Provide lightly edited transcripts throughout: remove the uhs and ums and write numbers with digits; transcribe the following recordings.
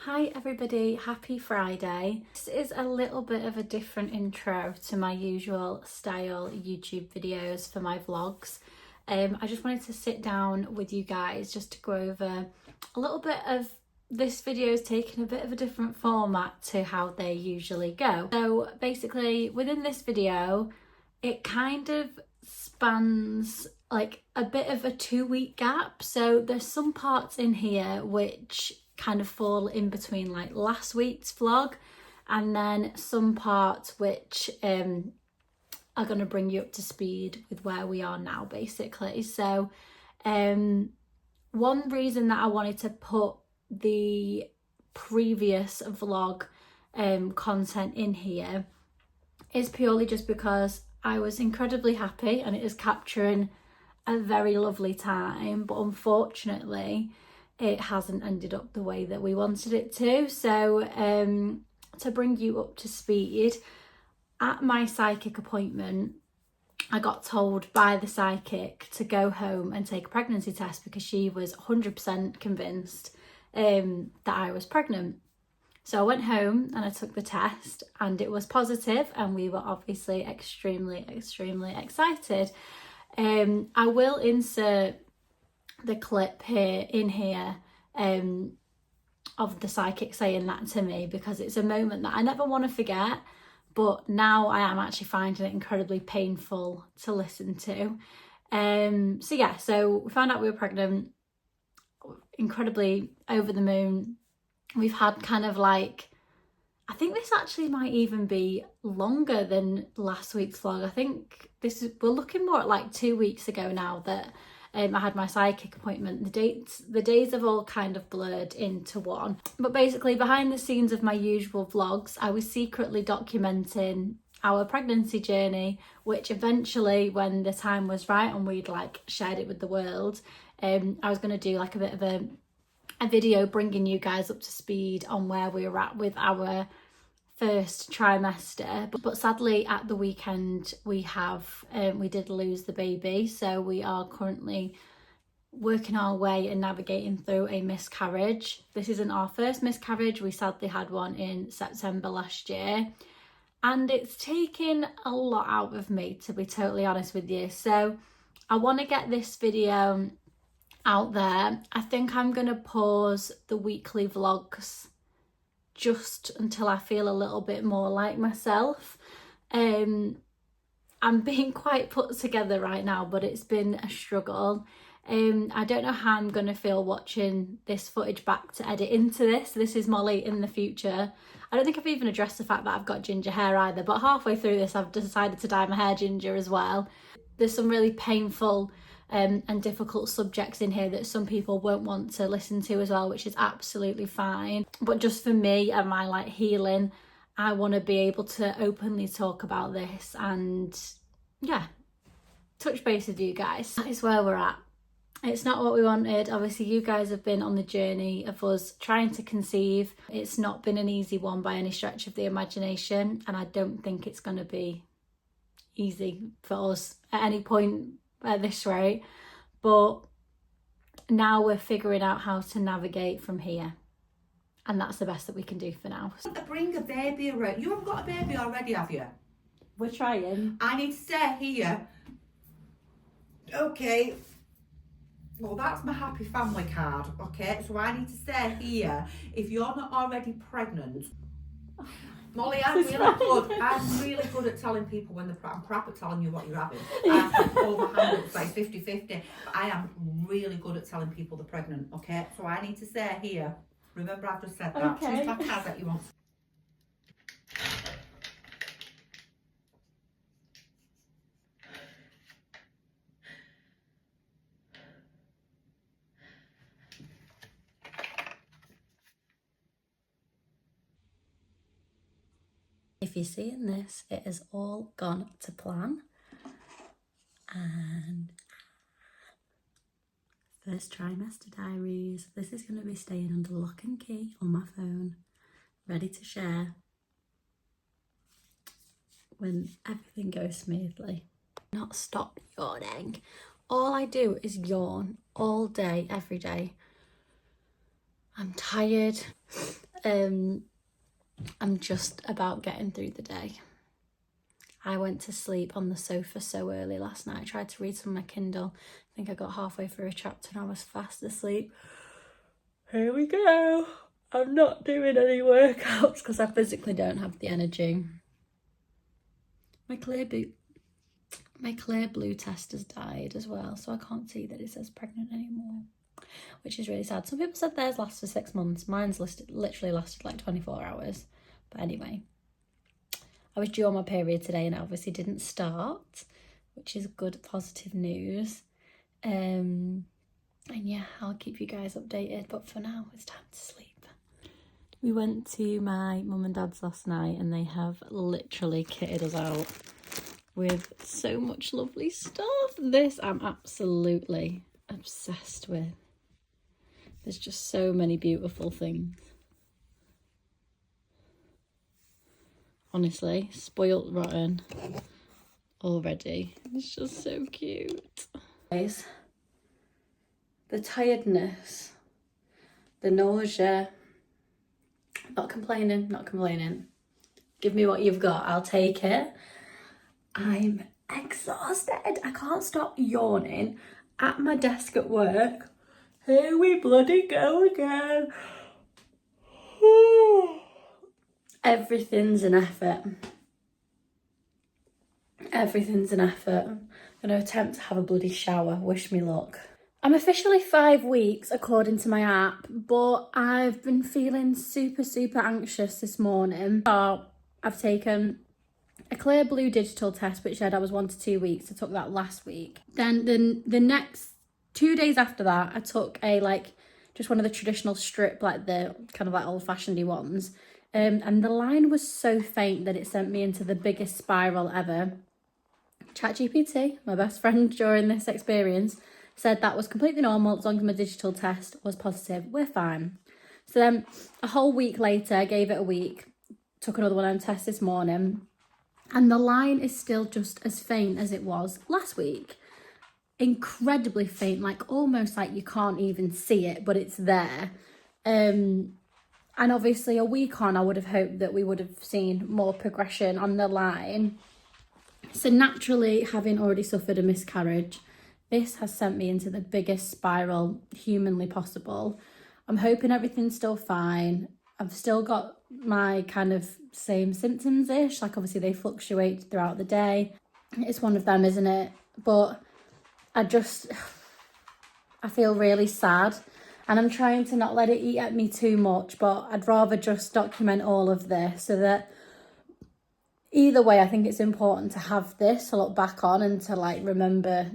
Hi everybody, happy Friday. This is a little bit of a different intro to my usual style YouTube videos for my vlogs. I just wanted to sit down with you guys just to go over a little bit of this video's taking a bit of a different format to how they usually go. So basically within this video, it kind of spans like a bit of a 2-week gap. So there's some parts in here which kind of fall in between like last week's vlog and then some parts which are going to bring you up to speed with where we are now basically. So one reason that I wanted to put the previous vlog content in here is purely just because I was incredibly happy and it is capturing a very lovely time, but unfortunately it hasn't ended up the way that we wanted it to. So to bring you up to speed, at my psychic appointment I got told by the psychic to go home and take a pregnancy test because she was 100% convinced that I was pregnant. So I went home and I took the test and it was positive and we were obviously extremely excited. I will insert the clip here of the psychic saying that to me because it's a moment that I never want to forget, but now I am actually finding it incredibly painful to listen to. So we found out we were pregnant, incredibly over the moon. We've had kind of like, I think this actually might even be longer than last week's vlog. I think we're looking more at like 2 weeks ago now that I had my psychic appointment. The days have all kind of blurred into one. But basically behind the scenes of my usual vlogs, I was secretly documenting our pregnancy journey, which eventually when the time was right and we'd like shared it with the world, I was going to do like a bit of a video bringing you guys up to speed on where we were at with our first trimester, but sadly at the weekend we did lose the baby, so we are currently working our way and navigating through a miscarriage. This isn't our first miscarriage, we sadly had one in September last year and it's taken a lot out of me, to be totally honest with you. So I want to get this video out there. I think I'm gonna pause the weekly vlogs just until I feel a little bit more like myself. I'm being quite put together right now, but it's been a struggle. I don't know how I'm gonna feel watching this footage back to edit into this. This is Molly in the future. I don't think I've even addressed the fact that I've got ginger hair either, but halfway through this I've decided to dye my hair ginger as well. There's some really painful and difficult subjects in here that some people won't want to listen to as well, which is absolutely fine. But just for me and my like healing, I want to be able to openly talk about this and yeah, touch base with you guys. That is where we're at. It's not what we wanted. Obviously you guys have been on the journey of us trying to conceive. It's not been an easy one by any stretch of the imagination, and I don't think it's going to be easy for us at any point at this rate, but now we're figuring out how to navigate from here, and that's the best that we can do for now. Bring a baby around. You haven't got a baby already, have you? We're trying. I need to stay here. Okay. Well, that's my happy family card, okay? So I need to stay here. If you're not already pregnant, Molly, I'm really good at telling people when I'm crap at telling you what you're having. I have to overhand it, say 50-50. But I am really good at telling people they're pregnant, okay? So I need to stay here. Remember, I've just said that. Okay. Choose my card that you want. If you're seeing this, it has all gone to plan, and first trimester diaries. This is going to be staying under lock and key on my phone, ready to share when everything goes smoothly. Not stop yawning. All I do is yawn all day, every day. I'm tired. I'm just about getting through the day. I went to sleep on the sofa so early last night. I tried to read some of my Kindle. I think I got halfway through a chapter and I was fast asleep. Here we go. I'm not doing any workouts because I physically don't have the energy. My clear blue test has died as well, so I can't see that it says pregnant anymore, which is really sad. Some people said theirs lasts for 6 months. Mine's literally lasted like 24 hours. But anyway, I was due on my period today and it obviously didn't start, which is good, positive news. And yeah, I'll keep you guys updated, but for now it's time to sleep. We went to my mum and dad's last night and they have literally kitted us out with so much lovely stuff. This I'm absolutely obsessed with. There's just so many beautiful things. Honestly, spoilt rotten already. It's just so cute. Guys, the tiredness, the nausea, not complaining. Give me what you've got, I'll take it. I'm exhausted. I can't stop yawning at my desk at work. Here we bloody go again. Everything's an effort. Everything's an effort. I'm going to attempt to have a bloody shower. Wish me luck. I'm officially 5 weeks according to my app, but I've been feeling super anxious this morning. So I've taken a clear blue digital test, which said I was 1 to 2 weeks. I took that last week. Then the next 2 days after that, I took just one of the traditional strip, like the kind of like old-fashioned ones. And the line was so faint that it sent me into the biggest spiral ever. ChatGPT, my best friend during this experience, said that was completely normal as long as my digital test was positive. We're fine. So then a whole week later, I gave it a week, took another one on test this morning, and the line is still just as faint as it was last week. Incredibly faint, like almost like you can't even see it, but it's there. And obviously a week on, I would have hoped that we would have seen more progression on the line. So naturally, having already suffered a miscarriage, this has sent me into the biggest spiral humanly possible. I'm hoping everything's still fine. I've still got my kind of same symptoms-ish. Like obviously they fluctuate throughout the day. It's one of them, isn't it? But I feel really sad. And I'm trying to not let it eat at me too much, but I'd rather just document all of this so that either way, I think it's important to have this to look back on and to like remember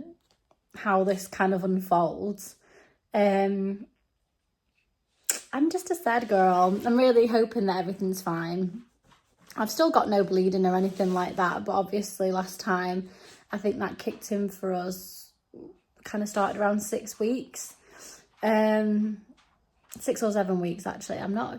how this kind of unfolds. I'm just a sad girl. I'm really hoping that everything's fine. I've still got no bleeding or anything like that, but obviously last time I think that kicked in for us, kind of started around 6 weeks. 6 or 7 weeks actually. I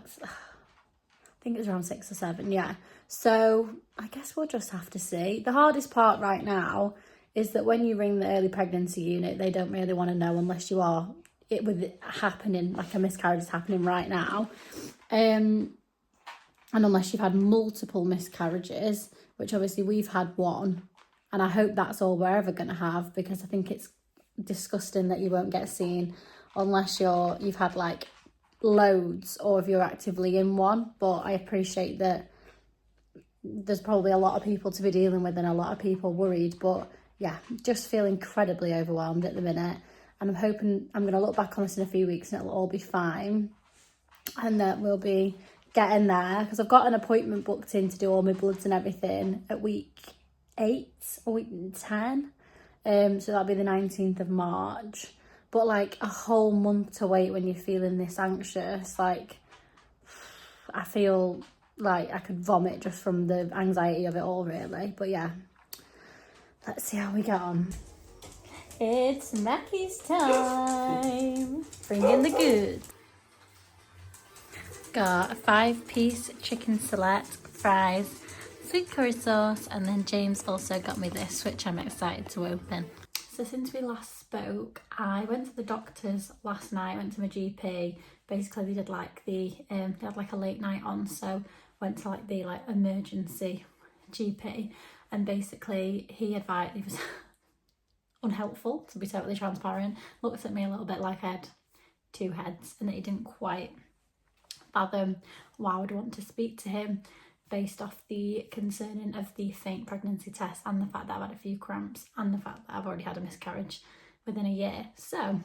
think it was around 6 or 7, yeah. So I guess we'll just have to see. The hardest part right now is that when you ring the early pregnancy unit, they don't really want to know unless you are with it happening, like a miscarriage is happening right now. And unless you've had multiple miscarriages, which obviously we've had one, and I hope that's all we're ever going to have, because I think it's disgusting that you won't get seen unless you've had like loads or if you're actively in one. But I appreciate that there's probably a lot of people to be dealing with and a lot of people worried, but yeah, just feel incredibly overwhelmed at the minute. And I'm hoping I'm going to look back on this in a few weeks and it'll all be fine and that we'll be getting there, because I've got an appointment booked in to do all my bloods and everything at week 8 or week 10. So that'll be the 19th of March. But like a whole month to wait when you're feeling this anxious, like I feel like I could vomit just from the anxiety of it all, really. But yeah, let's see how we get on. It's Mackie's time. Bring in the goods. Got a 5-piece chicken select, fries, sweet curry sauce, and then James also got me this, which I'm excited to open. So since we last spoke, I went to the doctors last night, went to my GP. Basically they did like they had like a late night on, so went to like the emergency GP, and basically he was unhelpful, to be totally transparent. Looked at me a little bit like I had two heads, and that he didn't quite fathom why I would want to speak to him based off the concerning of the faint pregnancy test and the fact that I've had a few cramps and the fact that I've already had a miscarriage within a year. So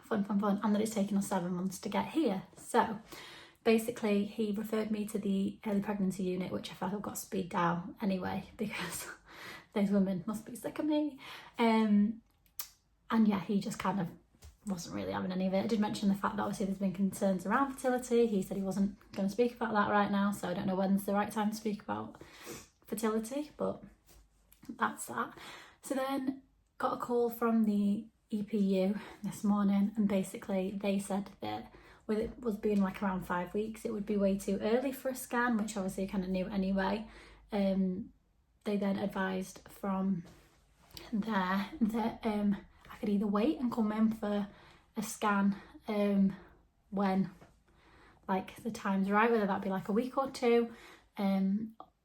fun, and that it's taken us 7 months to get here. So basically he referred me to the early pregnancy unit, which I felt I've got speed down anyway because those women must be sick of me. And yeah, he just kind of wasn't really having any of it. I did mention the fact that obviously there's been concerns around fertility. He said he wasn't going to speak about that right now, so I don't know when's the right time to speak about fertility, but that's that. So then got a call from the EPU this morning, and basically they said that with it was being like around 5 weeks, it would be way too early for a scan, which obviously I kind of knew anyway. They then advised from there that I could either wait and come in for a scan when like the time's right, whether that be like a week or two,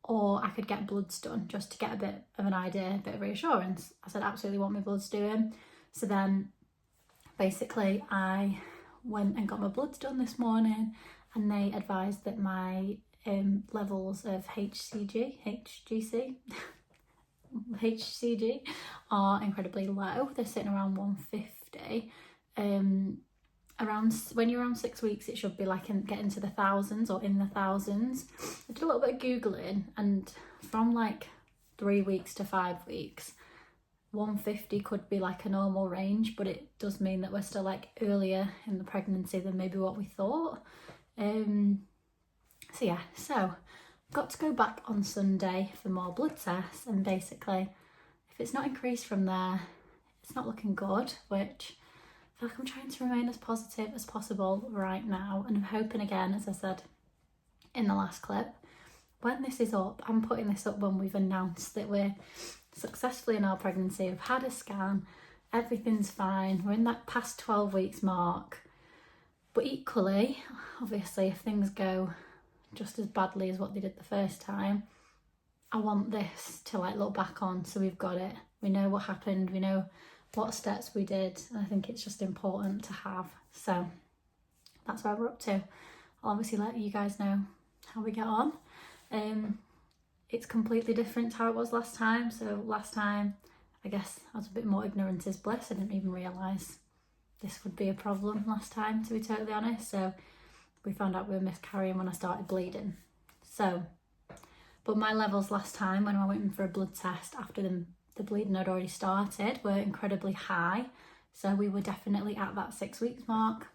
or I could get bloods done just to get a bit of an idea, a bit of reassurance. I said absolutely want my bloods doing. So then basically I went and got my bloods done this morning, and they advised that my levels of HCG are incredibly low. They're sitting around 150. Around when you're around 6 weeks, it should be like getting to the thousands or in the thousands. I did a little bit of googling, and from like 3 weeks to 5 weeks, 150 could be like a normal range, but it does mean that we're still like earlier in the pregnancy than maybe what we thought. So yeah, so got to go back on Sunday for more blood tests, and basically if it's not increased from there, it's not looking good, which I feel like I'm trying to remain as positive as possible right now. And I'm hoping, again, as I said in the last clip, when this is up, I'm putting this up when we've announced that we're successfully in our pregnancy, we've had a scan, everything's fine, we're in that past 12 weeks mark. But equally, obviously, if things go just as badly as what they did the first time, I want this to like look back on, so we've got it, we know what happened, we know what steps we did, and I think it's just important to have. So that's where we're up to. I'll obviously let you guys know how we get on. It's completely different to how it was last time. So last time, I guess I was a bit more ignorant is bliss. I didn't even realise this would be a problem last time, to be totally honest. So we found out we were miscarrying when I started bleeding. So, but my levels last time when I went in for a blood test after the bleeding had already started were incredibly high. So we were definitely at that 6 weeks mark.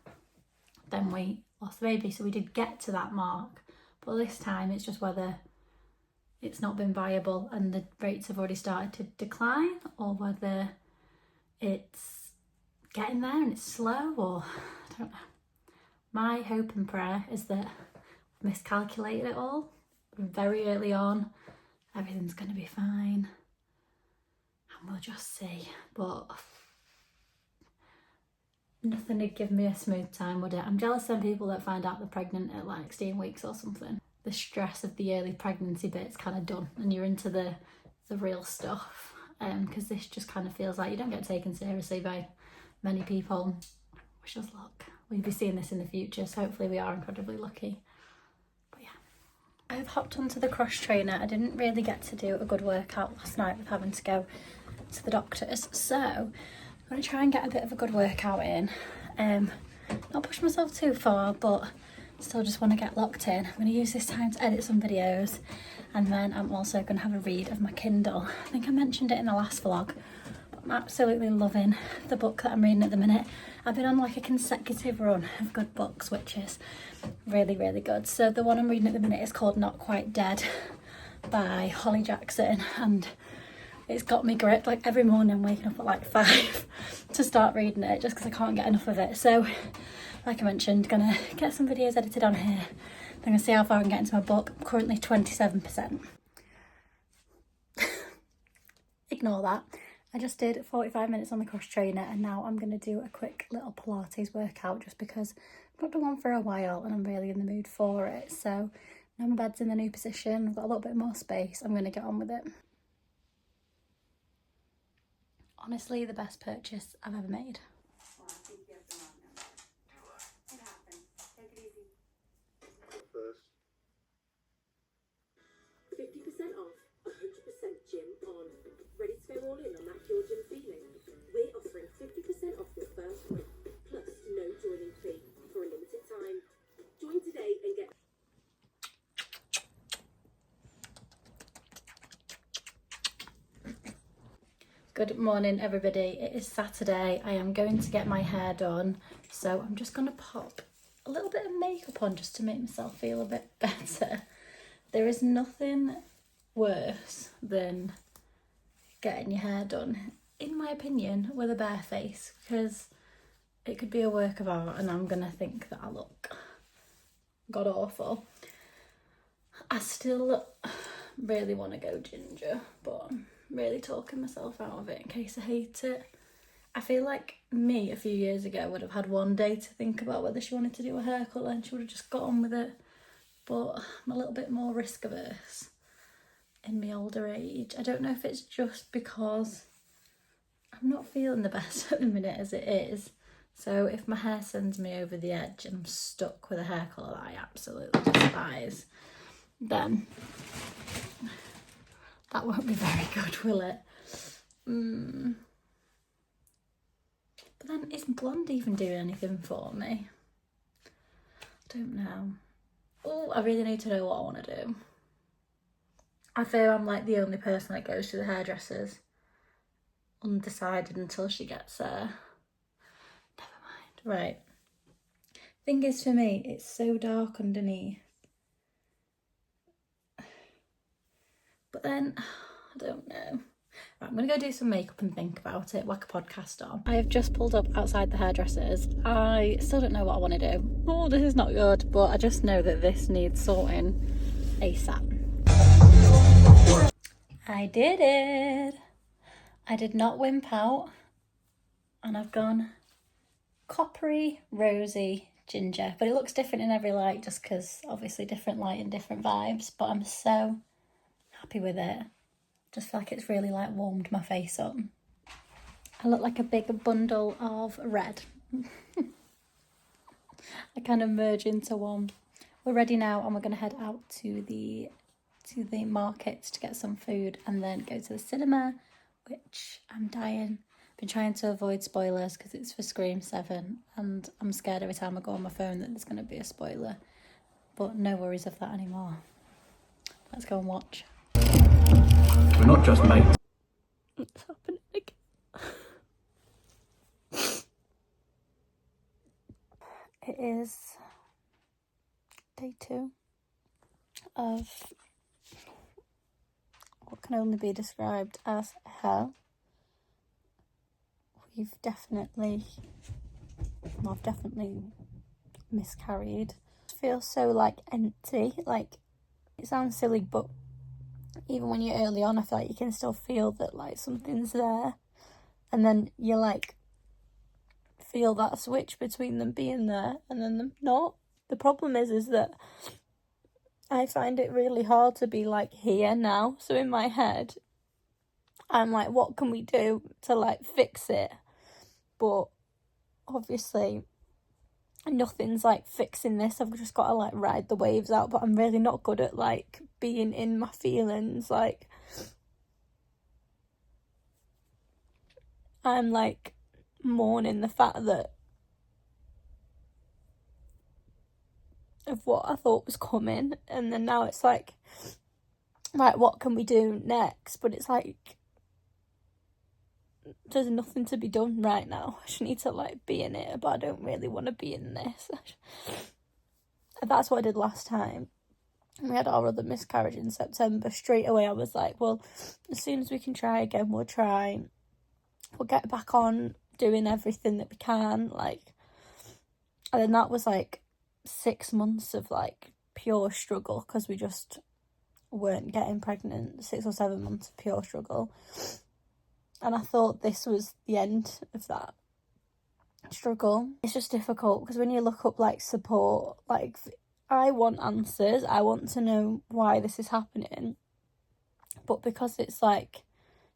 Then we lost the baby, so we did get to that mark. But this time it's just whether it's not been viable and the rates have already started to decline, or whether it's getting there and it's slow, or I don't know. My hope and prayer is that I've miscalculated it all very early on. Everything's going to be fine. And we'll just see. But nothing would give me a smooth time, would it? I'm jealous of some people that find out they're pregnant at like 16 weeks or something. The stress of the early pregnancy bit's kind of done and you're into the real stuff. Because this just kind of feels like you don't get taken seriously by many people. Wish us luck. We'll be seeing this in the future, so hopefully we are incredibly lucky. But yeah, I've hopped onto the cross trainer. I didn't really get to do a good workout last night with having to go to the doctors, so I'm going to try and get a bit of a good workout in. Not push myself too far, but still just want to get locked in. I'm going to use this time to edit some videos, and then I'm also going to have a read of my Kindle. I think I mentioned it in the last vlog, but I'm absolutely loving the book that I'm reading at the minute. I've been on like a consecutive run of good books, which is really, really good. So the one I'm reading at the minute is called Not Quite Dead by Holly Jackson, and it's got me gripped. Like every morning I'm waking up at like 5 to start reading it just because I can't get enough of it. So like I mentioned, gonna get some videos edited on here. I'm gonna see how far I can get into my book. I'm currently 27%. Ignore that. I just did 45 minutes on the cross trainer and now I'm going to do a quick little Pilates workout just because I've not done one for a while and I'm really in the mood for it. So now my bed's in the new position, I've got a little bit more space, I'm going to get on with it. Honestly, the best purchase I've ever made. First. 50% off, 100% gym on. Ready to go all in on that pure gym feeling? We're offering 50% off your first month, plus no joining fee for a limited time. Join today and get... Good morning everybody, it is Saturday. I am going to get my hair done, so I'm just going to pop a little bit of makeup on just to make myself feel a bit better. There is nothing worse than getting your hair done, in my opinion, with a bare face, because it could be a work of art and I'm going to think that I look god awful. I still really want to go ginger, but I'm really talking myself out of it in case I hate it. I feel like me a few years ago would have had one day to think about whether she wanted to do a hair colour and she would have just got on with it. But I'm a little bit more risk averse in my older age. I don't know if it's just because I'm not feeling the best at the minute as it is. So if my hair sends me over the edge and I'm stuck with a hair colour that I absolutely despise, then that won't be very good, will it? But then, is blonde even doing anything for me? I don't know. Oh, I really need to know what I want to do. I fear I'm like the only person that goes to the hairdressers undecided until she gets there. Never mind. Right. Thing is, for me, it's so dark underneath. But then, I don't know. Right, I'm going to go do some makeup and think about it, whack a podcast on. I have just pulled up outside the hairdressers. I still don't know what I want to do. Oh, this is not good, but I just know that this needs sorting ASAP. I did it. I did not wimp out. And I've gone coppery, rosy, ginger. But it looks different in every light just because obviously different light and different vibes. But I'm so happy with it. Just feel like it's really like warmed my face up. I look like a big bundle of red. I kind of merge into one. We're ready now and we're going to head out to the market to get some food and then go to the cinema, which I'm dying. I've been trying to avoid spoilers because it's for Scream 7 and I'm scared every time I go on my phone that there's going to be a spoiler. But no worries of that anymore. Let's go and watch. We're not just mates. What's happening again? It is day 2 of what can only be described as hell. I've definitely miscarried. It feels so like empty, like it sounds silly, but even when you're early on, I feel like you can still feel that like something's there, and then you like feel that switch between them being there and then them not. The problem is that I find it really hard to be like here now. So in my head, I'm like, what can we do to like fix it? But obviously nothing's like fixing this. I've just got to like ride the waves out, but I'm really not good at like being in my feelings. Like I'm like mourning the fact that of what I thought was coming, and then now it's like, right, what can we do next? But it's like there's nothing to be done right now. I just need to like be in it, but I don't really want to be in this. That's what I did last time. We had our other miscarriage in September. Straight away I was like, well, as soon as we can try again, we'll try. We'll get back on doing everything that we can, like. And then that was like 6 months of like pure struggle because we just weren't getting pregnant. 6 or 7 months of pure struggle. And I thought this was the end of that struggle. It's just difficult because when you look up like support, like I want answers, I want to know why this is happening, but because it's like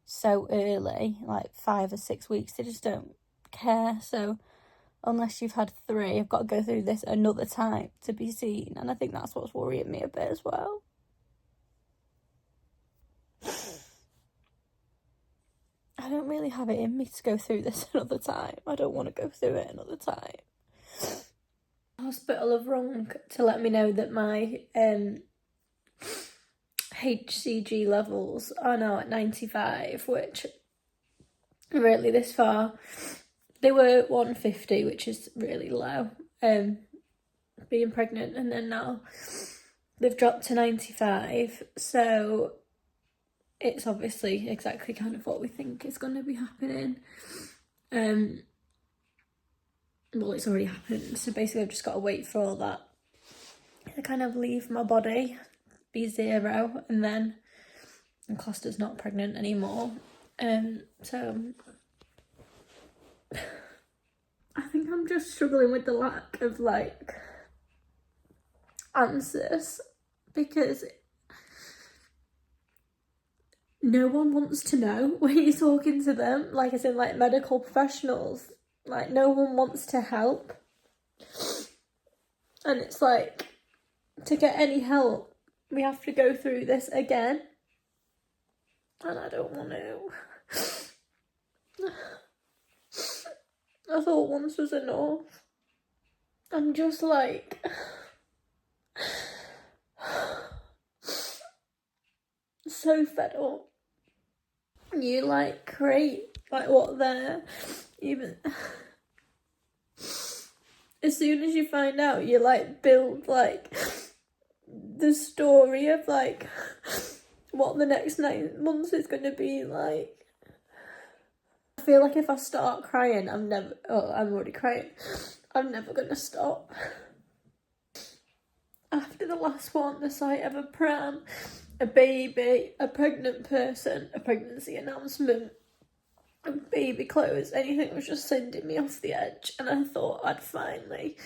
so early, like 5 or 6 weeks, they just don't care. So unless you've had 3, I've got to go through this another time to be seen, and I think that's what's worrying me a bit as well. I don't really have it in me to go through this another time. I don't want to go through it another time. Hospital have rung to let me know that my HCG levels are now at 95, which really this far, they were 150, which is really low, being pregnant, and then now they've dropped to 95, so it's obviously exactly kind of what we think is going to be happening. Well, it's already happened, so basically I've just got to wait for all that to kind of leave my body, be 0, and then Costa's not pregnant anymore. So I think I'm just struggling with the lack of like answers, because no one wants to know when you're talking to them, like as in like medical professionals, like no one wants to help. And it's like, to get any help, we have to go through this again. And I don't want to. I thought once was enough. I'm just like so fed up. You like create like what they're even as soon as you find out, you like build like the story of like what the next 9 months is going to be like. I feel like if I start crying, I'm already crying. I'm never going to stop. After the last one, the sight of a pram, a baby, a pregnant person, a pregnancy announcement, and baby clothes, anything was just sending me off the edge, and I thought I'd finally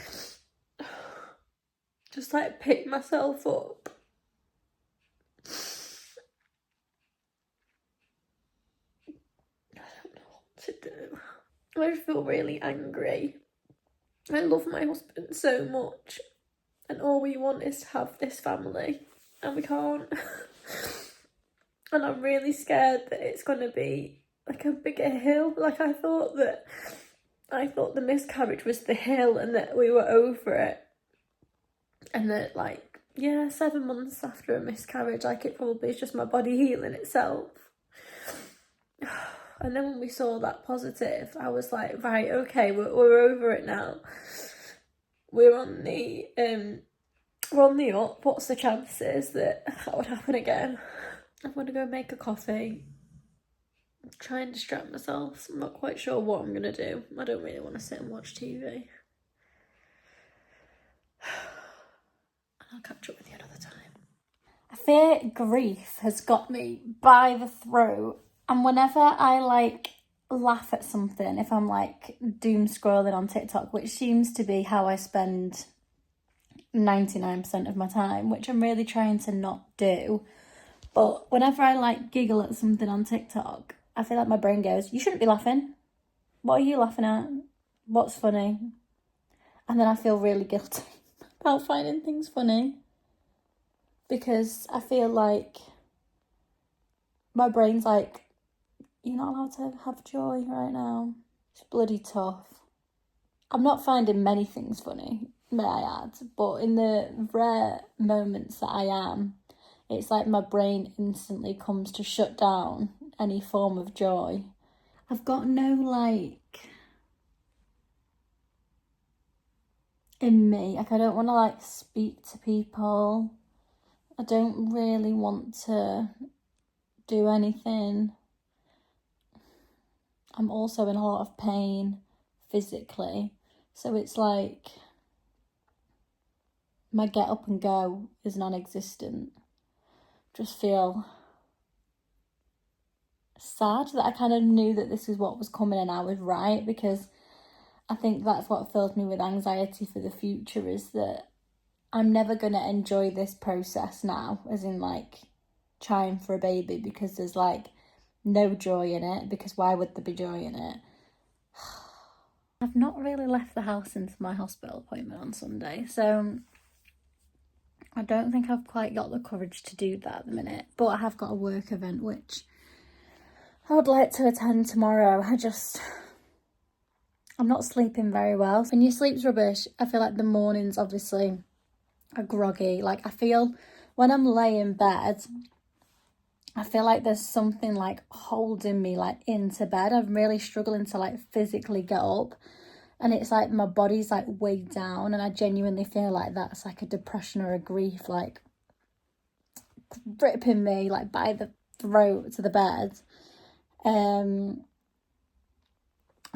just like pick myself up. I don't know what to do. I just feel really angry. I love my husband so much, and all we want is to have this family, and we can't. And I'm really scared that it's going to be like a bigger hill. Like I thought the miscarriage was the hill and that we were over it. And that like, 7 months after a miscarriage, like it probably is just my body healing itself. And then when we saw that positive, I was like, right, okay, we're over it now. We're on the up. What's the chances that would happen again? I'm gonna go make a coffee, try and distract myself. I'm not quite sure what I'm gonna do. I don't really want to sit and watch TV. I'll catch up with you another time. I fear grief has got me by the throat, and whenever I like laugh at something, if I'm like doom scrolling on TikTok, which seems to be how I spend 99% of my time, which I'm really trying to not do, but whenever I like giggle at something on TikTok, I feel like my brain goes, you shouldn't be laughing. What are you laughing at? What's funny? And then I feel really guilty about finding things funny, because I feel like my brain's like, you're not allowed to have joy right now. It's bloody tough. I'm not finding many things funny, may I add, but in the rare moments that I am, it's like my brain instantly comes to shut down any form of joy. I've got no like in me, like I don't want to like speak to people. I don't really want to do anything. I'm also in a lot of pain physically, so it's like my get up and go is non-existent. Just feel sad that I kind of knew that this is what was coming and I was right, because I think that's what fills me with anxiety for the future, is that I'm never going to enjoy this process now, as in like trying for a baby, because there's like no joy in it, because why would there be joy in it? I've not really left the house since my hospital appointment on Sunday, so I don't think I've quite got the courage to do that at the minute, but I have got a work event which I would like to attend tomorrow. I'm not sleeping very well. When your sleep's rubbish, I feel like the mornings obviously are groggy. Like I feel when I'm laying in bed, I feel like there's something like holding me like into bed. I'm really struggling to like physically get up, and it's like my body's like weighed down, and I genuinely feel like that's like a depression or a grief like gripping me like by the throat to the bed.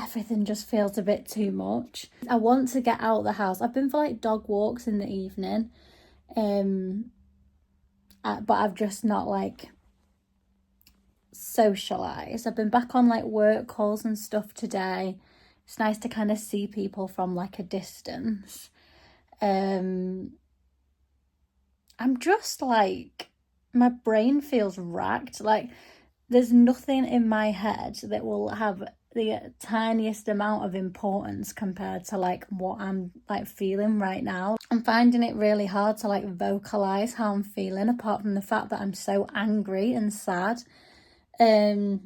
Everything just feels a bit too much. I want to get out of the house. I've been for like dog walks in the evening, but I've just not like socialised. I've been back on like work calls and stuff today. It's nice to kind of see people from like a distance. I'm just like, my brain feels racked. Like there's nothing in my head that will have the tiniest amount of importance compared to like what I'm like feeling right now. I'm finding it really hard to like vocalize how I'm feeling, apart from the fact that I'm so angry and sad. So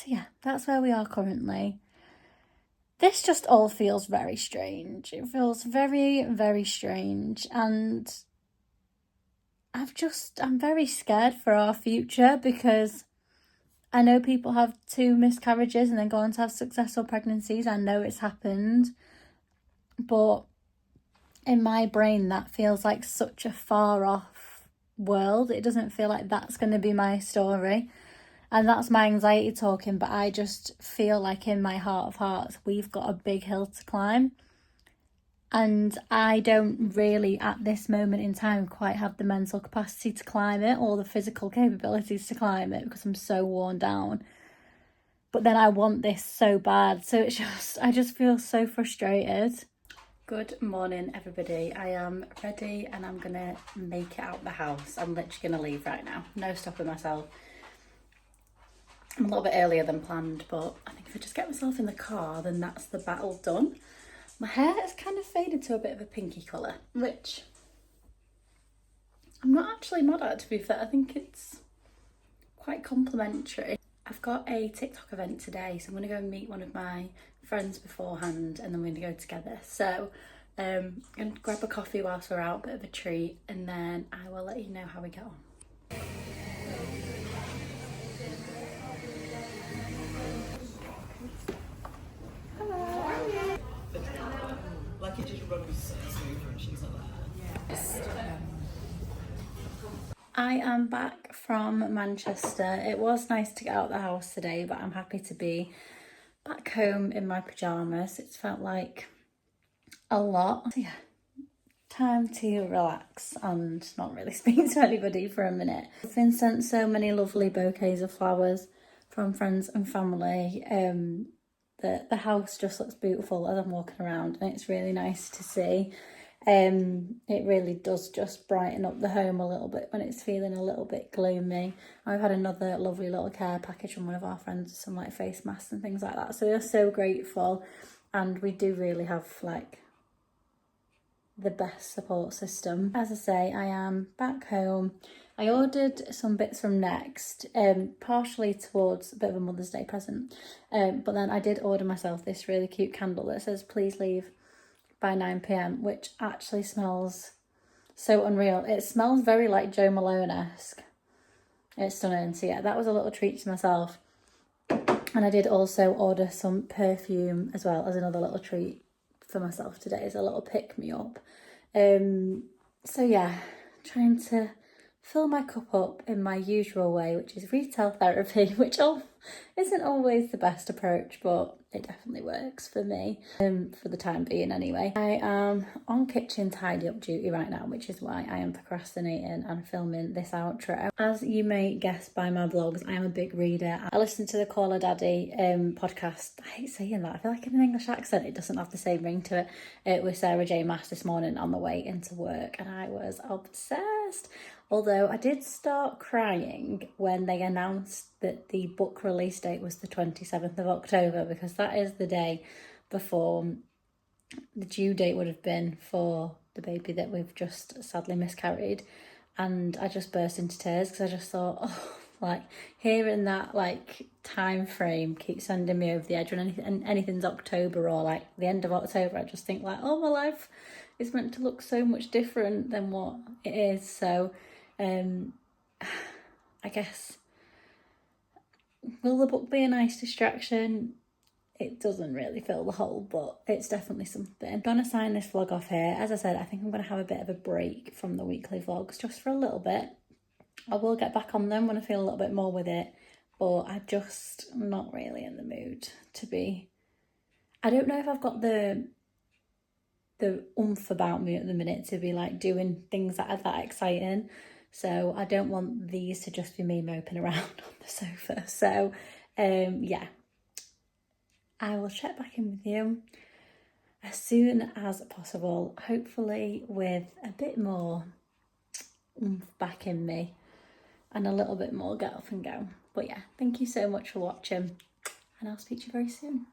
yeah, that's where we are currently. This just all feels very strange. It feels very, very strange, and I'm very scared for our future, because I know people have 2 miscarriages and then go on to have successful pregnancies. I know it's happened, but in my brain that feels like such a far off world. It doesn't feel like that's going to be my story, and that's my anxiety talking. But I just feel like in my heart of hearts we've got a big hill to climb, and I don't really at this moment in time quite have the mental capacity to climb it, or the physical capabilities to climb it, because I'm so worn down. But then I want this so bad, so I just feel so frustrated. Good morning, everybody. I am ready and I'm gonna make it out the house. I'm literally gonna leave right now. No stopping myself. I'm a little bit earlier than planned, but I think if I just get myself in the car, then that's the battle done. My hair has kind of faded to a bit of a pinky colour, which I'm not actually mad at, to be fair. I think it's quite complimentary. I've got a TikTok event today, so I'm going to go and meet one of my friends beforehand, and then we're going to go together. So I'm going to grab a coffee whilst we're out, a bit of a treat, and then I will let you know how we get on. Like it just runs so smooth and she's like that. I am back from Manchester. It was nice to get out of the house today, but I'm happy to be back home in my pyjamas. It's felt like a lot. So yeah, time to relax and not really speak to anybody for a minute. I've been sent so many lovely bouquets of flowers from friends and family. The house just looks beautiful as I'm walking around, and it's really nice to see. It really does just brighten up the home a little bit when it's feeling a little bit gloomy. I've had another lovely little care package from one of our friends, some like face masks and things like that, so we're so grateful. And we do really have like the best support system. As I say, I am back home. I ordered some bits from Next, partially towards a bit of a Mother's Day present, but then I did order myself this really cute candle that says please leave by 9 p.m, which actually smells so unreal. It smells very like Jo Malone-esque. It's stunning. So yeah, that was a little treat to myself. And I did also order some perfume as well as another little treat for myself today, as a little pick-me-up. So yeah, trying to fill my cup up in my usual way, which is retail therapy, which isn't always the best approach, but it definitely works for me, for the time being anyway. I am on kitchen tidy up duty right now, which is why I am procrastinating and filming this outro. As you may guess by my vlogs, I am a big reader. I listen to the Call Her Daddy podcast. I hate saying that. I feel like in an English accent it doesn't have the same ring to it. With Sarah J Maas this morning on the way into work, and I was obsessed. Although I did start crying when they announced that the book release date was the 27th of October, because that is the day before the due date would have been for the baby that we've just sadly miscarried. And I just burst into tears because I just thought, oh, like hearing that like time frame keeps sending me over the edge. When anything's October or like the end of October, I just think like, oh, my life is meant to look so much different than what it is. So I guess, will the book be a nice distraction? It doesn't really fill the hole, but it's definitely something. I'm gonna sign this vlog off here. As I said, I think I'm gonna have a bit of a break from the weekly vlogs just for a little bit. I will get back on them when I feel a little bit more with it, but I'm just not really in the mood to be. I don't know if I've got the oomph about me at the minute to be like doing things that are that exciting. So I don't want these to just be me moping around on the sofa. So yeah, I will check back in with you as soon as possible, hopefully with a bit more oomph back in me and a little bit more get up and go. But yeah, thank you so much for watching, and I'll speak to you very soon.